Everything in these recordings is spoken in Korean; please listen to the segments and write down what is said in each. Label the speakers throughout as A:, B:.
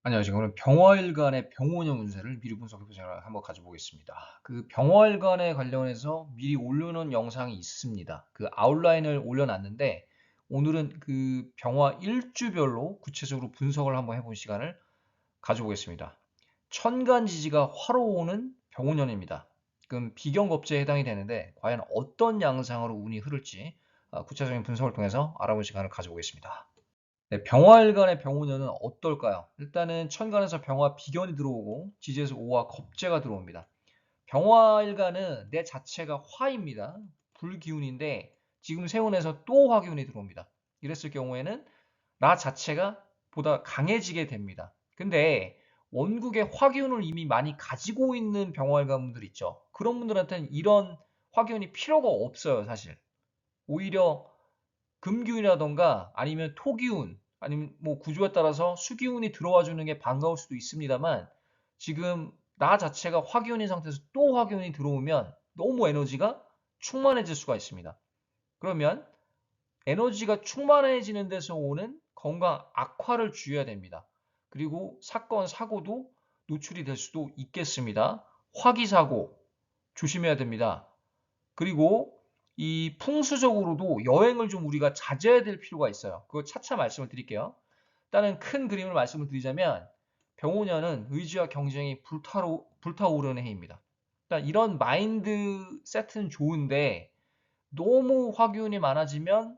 A: 안녕하세요. 오늘 병화일간의 병원형 운세를 미리 분석해 보자를 한번 가져보겠습니다. 그 병화일간에 관련해서 미리 올려놓은 영상이 있습니다. 그 아웃라인을 올려놨는데 오늘은 그 병화 일주별로 구체적으로 분석을 한번 해본 시간을 가져보겠습니다. 천간지지가 화로 오는 병원년입니다. 그럼 비경겁제에 해당이 되는데 과연 어떤 양상으로 운이 흐를지 구체적인 분석을 통해서 알아볼 시간을 가져보겠습니다. 네, 병화일간의 병우년은 어떨까요? 일단은 천간에서 병화 비견이 들어오고 지지에서 오화 겁재가 들어옵니다. 병화일간은 내 자체가 화입니다. 불기운인데 지금 세운에서 또 화기운이 들어옵니다. 이랬을 경우에는 나 자체가 보다 강해지게 됩니다. 근데 원국의 화기운을 이미 많이 가지고 있는 병화일간 분들 있죠. 그런 분들한테는 이런 화기운이 필요가 없어요, 사실. 오히려 금기운이라던가 아니면 토기운 아니면 뭐 구조에 따라서 수기운이 들어와 주는 게 반가울 수도 있습니다만 지금 나 자체가 화기운인 상태에서 또 화기운이 들어오면 너무 에너지가 충만해질 수가 있습니다. 그러면 에너지가 충만해지는 데서 오는 건강 악화를 주의해야 됩니다. 그리고 사건, 사고도 노출이 될 수도 있겠습니다. 화기사고 조심해야 됩니다. 그리고 이 풍수적으로도 여행을 좀 우리가 자제해야 될 필요가 있어요. 그거 차차 말씀을 드릴게요. 일단은 큰 그림을 말씀을 드리자면 병호년은 의지와 경쟁이 불타오르는 해입니다. 일단 이런 마인드 세트는 좋은데 너무 화기운이 많아지면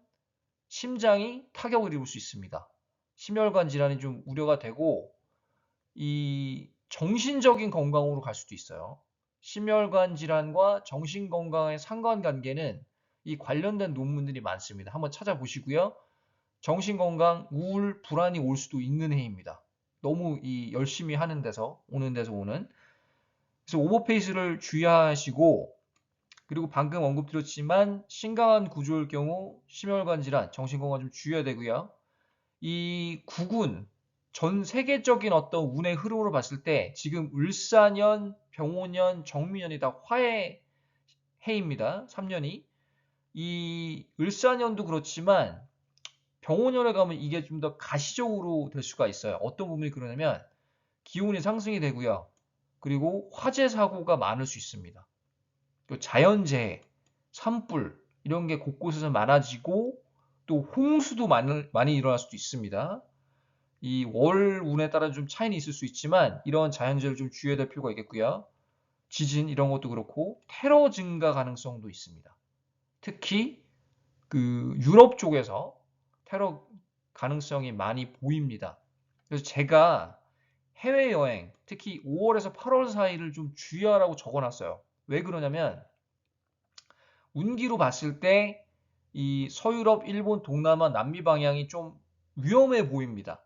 A: 심장이 타격을 입을 수 있습니다. 심혈관 질환이 좀 우려가 되고 이 정신적인 건강으로 갈 수도 있어요. 심혈관 질환과 정신 건강의 상관관계는 이 관련된 논문들이 많습니다. 한번 찾아보시고요. 정신 건강, 우울, 불안이 올 수도 있는 해입니다. 너무 이 열심히 하는 데서 오는 데서 오는. 그래서 오버페이스를 주의하시고 그리고 방금 언급드렸지만 신강한 구조일 경우 심혈관 질환, 정신 건강 좀 주의해야 되고요. 이 국운, 전 세계적인 어떤 운의 흐름으로 봤을 때 지금 을사년, 병오년, 정미년이 다 화의 해입니다. 3년이. 이 을사년도 그렇지만 병오년에 가면 이게 좀 더 가시적으로 될 수가 있어요. 어떤 부분이 그러냐면 기온이 상승이 되고요. 그리고 화재 사고가 많을 수 있습니다. 또 자연재해, 산불 이런 게 곳곳에서 많아지고 또 홍수도 많이 일어날 수도 있습니다. 이 월운에 따라 좀 차이는 있을 수 있지만 이런 자연재해를 좀 주의해야 될 필요가 있겠고요. 지진 이런 것도 그렇고 테러 증가 가능성도 있습니다. 특히 그 유럽 쪽에서 테러 가능성이 많이 보입니다. 그래서 제가 해외여행, 특히 5월에서 8월 사이를 좀 주의하라고 적어놨어요. 왜 그러냐면 운기로 봤을 때 이 서유럽, 일본, 동남아, 남미 방향이 좀 위험해 보입니다.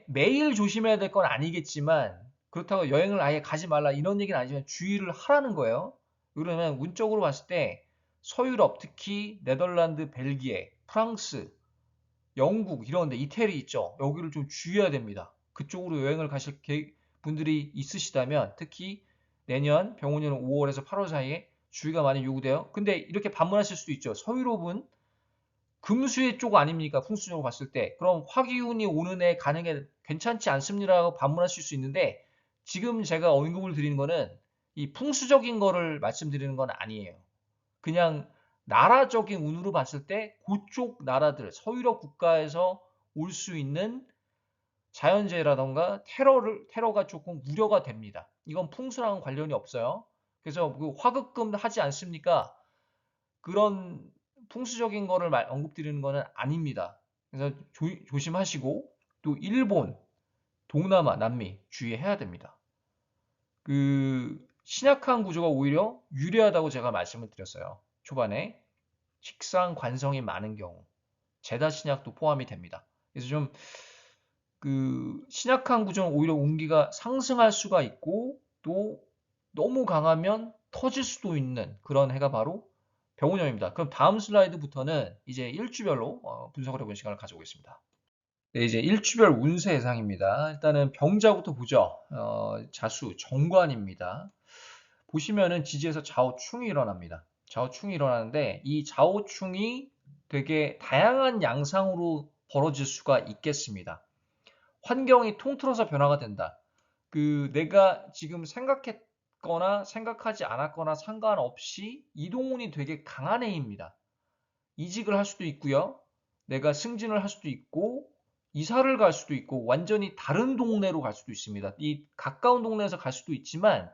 A: 매일 조심해야 될 건 아니겠지만 그렇다고 여행을 아예 가지 말라 이런 얘기는 아니지만 주의를 하라는 거예요. 그러면 운적으로 봤을 때 서유럽 특히 네덜란드, 벨기에, 프랑스, 영국 이런 데 이태리 있죠. 여기를 좀 주의해야 됩니다. 그쪽으로 여행을 가실 분들이 있으시다면 특히 내년 병원년 5월에서 8월 사이에 주의가 많이 요구돼요. 근데 이렇게 반문하실 수도 있죠. 서유럽은 금수의 쪽 아닙니까? 풍수적으로 봤을 때. 그럼 화기운이 오는 해 가는 게 괜찮지 않습니다라고 반문하실 수 있는데 지금 제가 언급을 드리는 거는 이 풍수적인 거를 말씀드리는 건 아니에요. 그냥 나라적인 운으로 봤을 때 그쪽 나라들, 서유럽 국가에서 올 수 있는 자연재해라던가 테러가 조금 우려가 됩니다. 이건 풍수랑은 관련이 없어요. 그래서 그 화급금 하지 않습니까? 그런 풍수적인 거를 언급드리는 거는 아닙니다. 그래서 조심하시고 또 일본, 동남아, 남미 주의해야 됩니다. 그 신약한 구조가 오히려 유리하다고 제가 말씀을 드렸어요. 초반에 식상 관성이 많은 경우 제다 신약도 포함이 됩니다. 그래서 좀 그 신약한 구조는 오히려 운기가 상승할 수가 있고 또 너무 강하면 터질 수도 있는 그런 해가 바로 병운년입니다. 그럼 다음 슬라이드부터는 이제 일주별로 분석을 해보는 시간을 가져보겠습니다. 네, 이제 일주별 운세 예상입니다. 일단은 병자부터 보죠. 자수, 정관입니다. 보시면은 지지에서 좌우충이 일어납니다. 좌우충이 일어나는데 이 좌우충이 되게 다양한 양상으로 벌어질 수가 있겠습니다. 환경이 통틀어서 변화가 된다. 내가 지금 생각했거나 생각하지 않았거나 상관없이 이동운이 되게 강한 해입니다. 이직을 할 수도 있고요. 내가 승진을 할 수도 있고 이사를 갈 수도 있고 완전히 다른 동네로 갈 수도 있습니다. 이 가까운 동네에서 갈 수도 있지만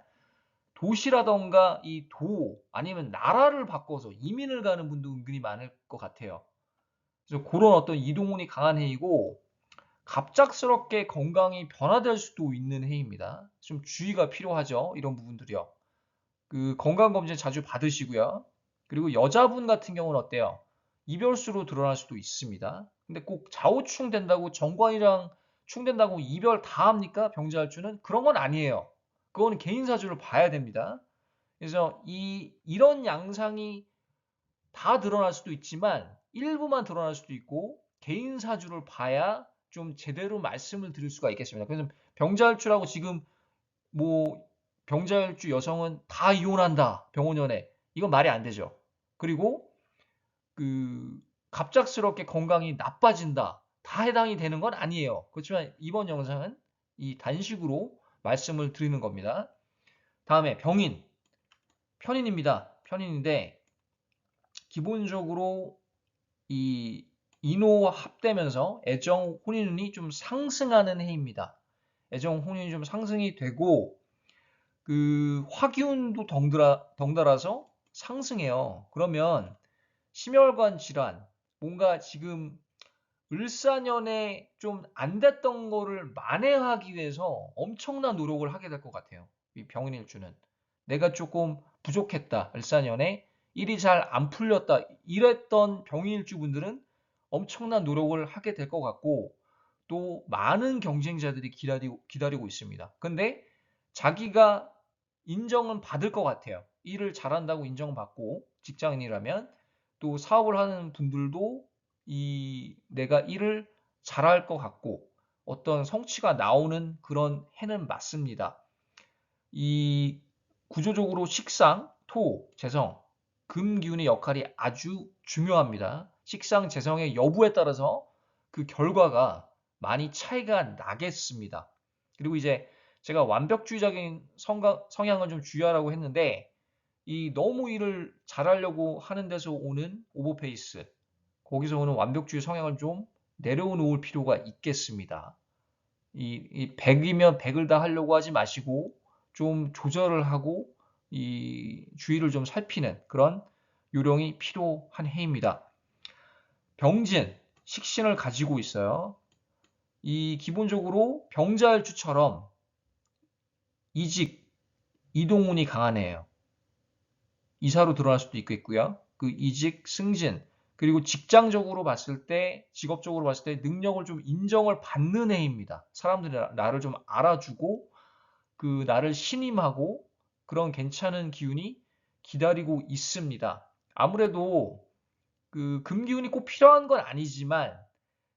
A: 도시라던가 이 도 아니면 나라를 바꿔서 이민을 가는 분도 은근히 많을 것 같아요. 그래서 그런 어떤 이동운이 강한 해이고 갑작스럽게 건강이 변화될 수도 있는 해입니다. 좀 주의가 필요하죠. 이런 부분들이요. 건강검진 자주 받으시고요. 그리고 여자분 같은 경우는 어때요? 이별수로 드러날 수도 있습니다. 근데 꼭 좌우충 된다고 정관이랑 충된다고 이별 다 합니까? 병자할주는? 그런 건 아니에요. 그거는 개인 사주를 봐야 됩니다. 그래서 이런 양상이 다 드러날 수도 있지만 일부만 드러날 수도 있고 개인 사주를 봐야 좀 제대로 말씀을 드릴 수가 있겠습니다. 그래서 병자할주라고 지금 뭐 병자혈주 여성은 다 이혼한다. 병원연애. 이건 말이 안 되죠. 그리고 갑작스럽게 건강이 나빠진다. 다 해당이 되는 건 아니에요. 그렇지만 이번 영상은 이 단식으로 말씀을 드리는 겁니다. 다음에 병인. 편인입니다. 편인인데 기본적으로 이 인호와 합되면서 애정 혼인운이 좀 상승하는 해입니다. 애정 혼인이 좀 상승이 되고 화기운도 덩달아서 상승해요. 그러면 심혈관 질환, 뭔가 지금 을사년에 좀 안 됐던 거를 만회하기 위해서 엄청난 노력을 하게 될 것 같아요. 이 병인일주는. 내가 조금 부족했다. 을사년에 일이 잘 안 풀렸다. 이랬던 병인일주 분들은 엄청난 노력을 하게 될 것 같고 또 많은 경쟁자들이 기다리고 있습니다. 근데 자기가 인정은 받을 것 같아요. 일을 잘한다고 인정받고 직장인이라면 또 사업을 하는 분들도 내가 일을 잘할 것 같고 어떤 성취가 나오는 그런 해는 맞습니다. 이 구조적으로 식상, 토, 재성, 금 기운의 역할이 아주 중요합니다. 식상, 재성의 여부에 따라서 그 결과가 많이 차이가 나겠습니다. 그리고 이제 제가 완벽주의적인 성향을 좀 주의하라고 했는데 너무 일을 잘하려고 하는 데서 오는 오버페이스, 거기서 오는 완벽주의 성향을 좀 내려놓을 필요가 있겠습니다. 100이면 100을 다 하려고 하지 마시고 좀 조절을 하고 주의를 좀 살피는 그런 요령이 필요한 해입니다. 병진, 식신을 가지고 있어요. 기본적으로 병자일주처럼 이직, 이동운이 강한 해예요. 이사로 드러날 수도 있겠고요. 이직, 승진, 그리고 직장적으로 봤을 때, 직업적으로 봤을 때 능력을 좀 인정을 받는 해입니다. 사람들이 나를 좀 알아주고, 나를 신임하고, 그런 괜찮은 기운이 기다리고 있습니다. 아무래도 금기운이 꼭 필요한 건 아니지만,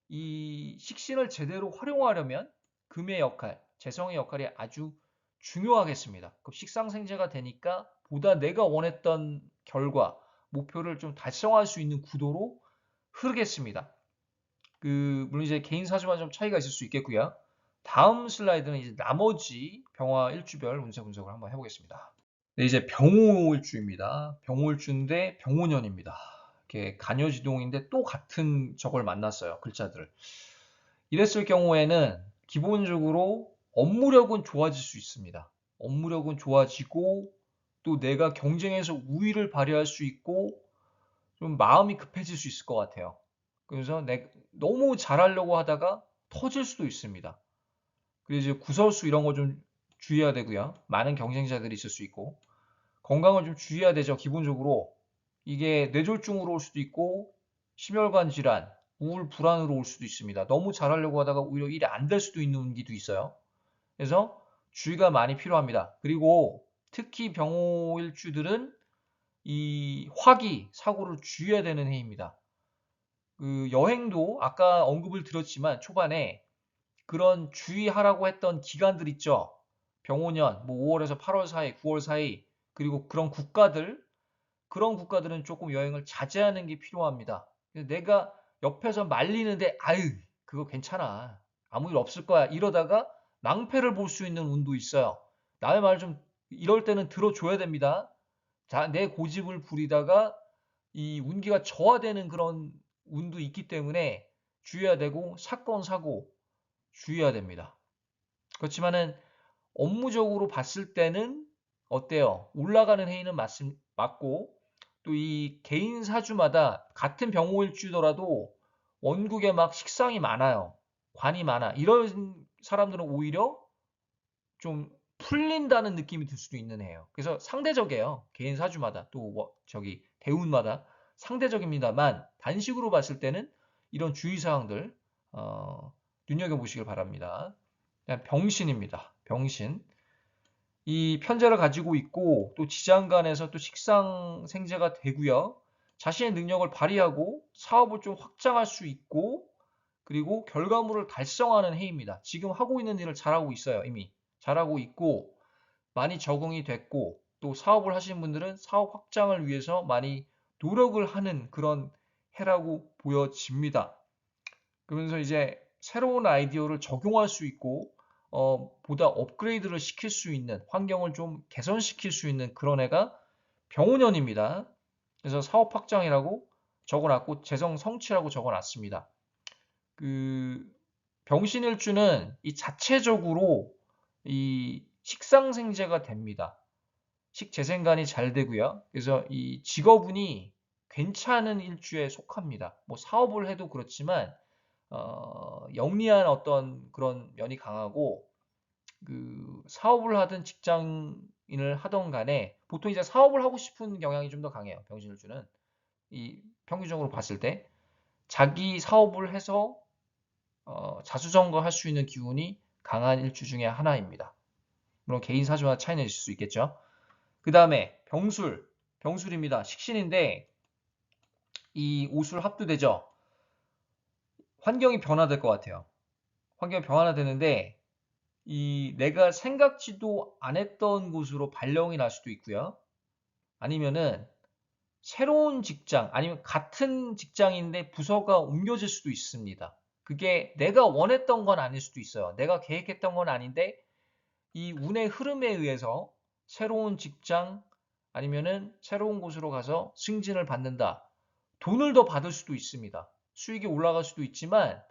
A: 이 식신을 제대로 활용하려면 금의 역할, 재성의 역할이 아주 중요하겠습니다. 식상생재가 되니까 보다 내가 원했던 결과, 목표를 좀 달성할 수 있는 구도로 흐르겠습니다. 물론 이제 개인 사주마다 좀 차이가 있을 수 있겠고요. 다음 슬라이드는 이제 나머지 병화 일주별 운세 분석을 한번 해보겠습니다. 네, 이제 병호일주입니다. 병호일주인데 병호년입니다. 이렇게 간여지동인데 또 같은 적을 만났어요. 글자들. 이랬을 경우에는 기본적으로 업무력은 좋아질 수 있습니다. 업무력은 좋아지고 또 내가 경쟁에서 우위를 발휘할 수 있고 좀 마음이 급해질 수 있을 것 같아요. 그래서 너무 잘하려고 하다가 터질 수도 있습니다. 그래서 이제 구설수 이런 거 좀 주의해야 되고요. 많은 경쟁자들이 있을 수 있고 건강을 좀 주의해야 되죠. 기본적으로 이게 뇌졸중으로 올 수도 있고 심혈관 질환, 우울 불안으로 올 수도 있습니다. 너무 잘하려고 하다가 오히려 일이 안 될 수도 있는 운기도 있어요. 그래서 주의가 많이 필요합니다. 그리고 특히 병호일주들은 이 화기 사고를 주의해야 되는 해입니다. 여행도 아까 언급을 드렸지만 초반에 그런 주의하라고 했던 기간들 있죠. 병오년, 뭐 5월에서 8월 사이, 9월 사이, 그리고 그런 국가들은 조금 여행을 자제하는 게 필요합니다. 내가 옆에서 말리는데, 아유, 그거 괜찮아. 아무 일 없을 거야. 이러다가 낭패를 볼 수 있는 운도 있어요. 남의 말 좀 이럴 때는 들어줘야 됩니다. 자, 내 고집을 부리다가 이 운기가 저하되는 그런 운도 있기 때문에 주의해야 되고 사건, 사고 주의해야 됩니다. 그렇지만은 업무적으로 봤을 때는 어때요? 올라가는 해인은 맞고 또 이 개인 사주마다 같은 병호일주더라도 원국에 막 식상이 많아요. 관이 많아. 이런 사람들은 오히려 좀 풀린다는 느낌이 들 수도 있는 해요. 그래서 상대적이에요. 개인 사주마다 또 저기 대운마다 상대적입니다만 단식으로 봤을 때는 이런 주의사항들 눈여겨보시길 바랍니다. 병신입니다. 병신. 이 편제를 가지고 있고 또 지장간에서 또 식상생재가 되고요. 자신의 능력을 발휘하고 사업을 좀 확장할 수 있고 그리고 결과물을 달성하는 해입니다. 지금 하고 있는 일을 잘하고 있어요. 이미 잘하고 있고 많이 적응이 됐고 또 사업을 하시는 분들은 사업 확장을 위해서 많이 노력을 하는 그런 해라고 보여집니다. 그러면서 이제 새로운 아이디어를 적용할 수 있고 보다 업그레이드를 시킬 수 있는 환경을 좀 개선시킬 수 있는 그런 애가 병원년입니다. 그래서 사업 확장이라고 적어놨고 재성 성취라고 적어놨습니다. 그 병신일주는 이 자체적으로 이 식상생재가 됩니다. 식재생관이 잘 되고요. 그래서 이 직업운이 괜찮은 일주에 속합니다. 뭐 사업을 해도 그렇지만 영리한 어떤 그런 면이 강하고 그 사업을 하든 직장인을 하던 간에 보통 이제 사업을 하고 싶은 경향이 좀 더 강해요. 병신일주는 이 평균적으로 봤을 때 자기 사업을 해서 자수성가할 수 있는 기운이 강한 일주 중에 하나입니다. 물론 개인 사주마다 차이는 있을 수 있겠죠. 그 다음에 병술, 병술입니다. 식신인데 이 오술 합두되죠. 환경이 변화될 것 같아요. 환경이 변화되는데 이 내가 생각지도 안 했던 곳으로 발령이 날 수도 있고요. 아니면은 새로운 직장, 아니면 같은 직장인데 부서가 옮겨질 수도 있습니다. 그게 내가 원했던 건 아닐 수도 있어요. 내가 계획했던 건 아닌데 이 운의 흐름에 의해서 새로운 직장 아니면은 새로운 곳으로 가서 승진을 받는다. 돈을 더 받을 수도 있습니다. 수익이 올라갈 수도 있지만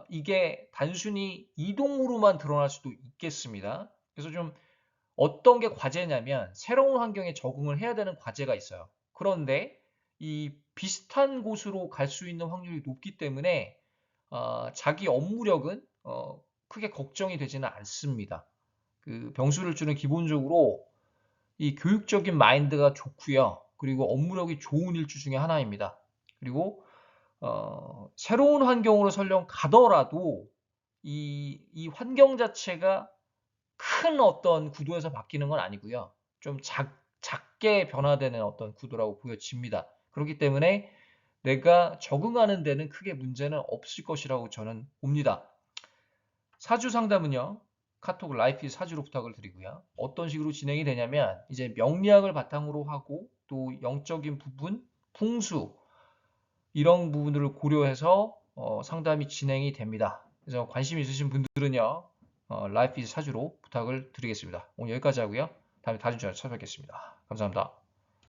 A: 이게 단순히 이동으로만 드러날 수도 있겠습니다. 그래서 좀 어떤 게 과제냐면 새로운 환경에 적응을 해야 되는 과제가 있어요. 그런데 이 비슷한 곳으로 갈 수 있는 확률이 높기 때문에 자기 업무력은 크게 걱정이 되지는 않습니다. 그 병술일주는 기본적으로 이 교육적인 마인드가 좋고요. 그리고 업무력이 좋은 일주 중에 하나입니다. 그리고 새로운 환경으로 설령 가더라도 이 환경 자체가 큰 어떤 구도에서 바뀌는 건 아니고요. 좀 작게 변화되는 어떤 구도라고 보여집니다. 그렇기 때문에 내가 적응하는 데는 크게 문제는 없을 것이라고 저는 봅니다. 사주 상담은요. 카톡 라이프 사주로 부탁을 드리고요. 어떤 식으로 진행이 되냐면 이제 명리학을 바탕으로 하고 또 영적인 부분, 풍수 이런 부분들을 고려해서 상담이 진행이 됩니다. 그래서 관심 있으신 분들은요. 라이프 사주로 부탁을 드리겠습니다. 오늘 여기까지 하고요. 다음에 다른 주에 찾아뵙겠습니다. 감사합니다.